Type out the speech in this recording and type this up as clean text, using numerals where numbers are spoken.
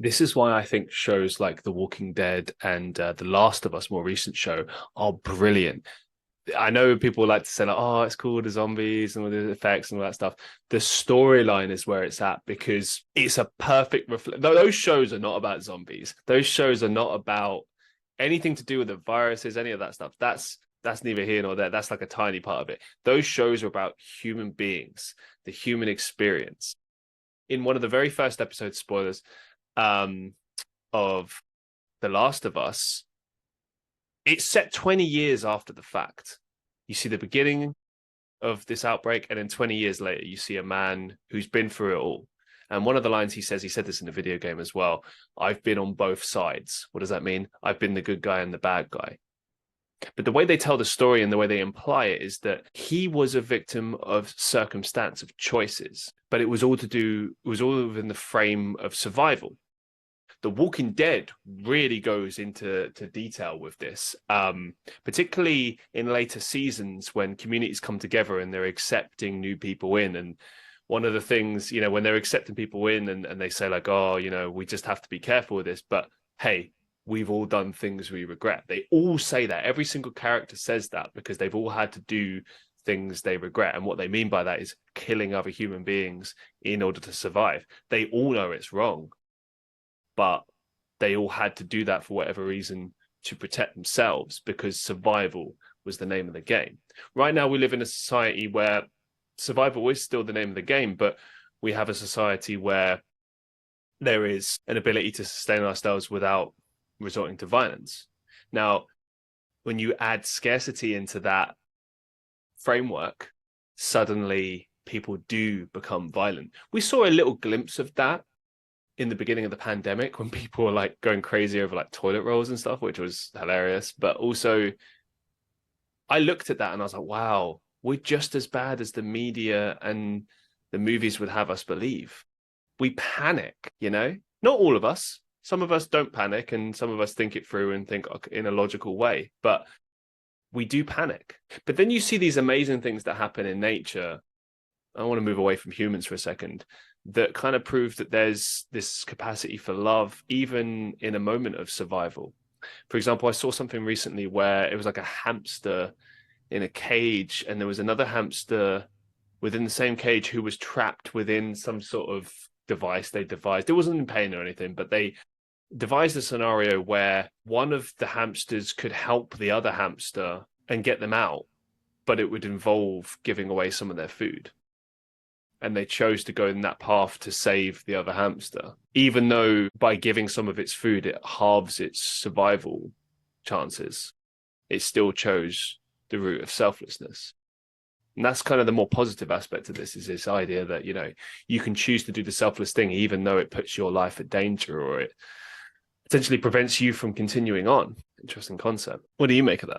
This is why I think shows like The Walking Dead and The Last of Us, more recent show, are brilliant. I know people like to say like, "Oh, it's cool, the zombies and all the effects and all that stuff." The storyline is where it's at because it's a perfect reflect. Those shows are not about zombies. Those shows are not about anything to do with the viruses, any of that stuff. That's neither here nor there. That's like a tiny part of it. Those shows are about human beings, the human experience. In one of the very first episodes, spoilers, um, of The Last of Us, it's set 20 years after the fact. You see the beginning of this outbreak, and then 20 years later, you see a man who's been through it all. And one of the lines he said this in the video game as well: I've been on both sides. What does that mean? I've been the good guy and the bad guy. But the way they tell the story and the way they imply it is that he was a victim of circumstance, of choices, but it was all within the frame of survival. The Walking Dead really goes into detail with this, particularly in later seasons when communities come together and they're accepting new people in. And one of the things, when they're accepting people in and they say like, oh, we just have to be careful with this. But hey, we've all done things we regret. They all say that. Every single character says that because they've all had to do things they regret. And what they mean by that is killing other human beings in order to survive. They all know it's wrong, but they all had to do that for whatever reason to protect themselves because survival was the name of the game. Right now, we live in a society where survival is still the name of the game, but we have a society where there is an ability to sustain ourselves without resorting to violence. Now, when you add scarcity into that framework, suddenly people do become violent. We saw a little glimpse of that in the beginning of the pandemic when people were like going crazy over like toilet rolls and stuff, which was hilarious. But also I looked at that and I was like, wow, we're just as bad as the media and the movies would have us believe. We panic, not all of us. Some of us don't panic and some of us think it through and think in a logical way, but we do panic. But then you see these amazing things that happen in nature. I want to move away from humans for a second, that kind of prove that there's this capacity for love, even in a moment of survival. For example, I saw something recently where it was like a hamster in a cage, and there was another hamster within the same cage who was trapped within some sort of device they devised. It wasn't in pain or anything, but they devised a scenario where one of the hamsters could help the other hamster and get them out, but it would involve giving away some of their food. And they chose to go in that path to save the other hamster, even though by giving some of its food, it halves its survival chances. It still chose the route of selflessness. And that's kind of the more positive aspect of this, is this idea that, you can choose to do the selfless thing, even though it puts your life at danger or it potentially prevents you from continuing on. Interesting concept. What do you make of that?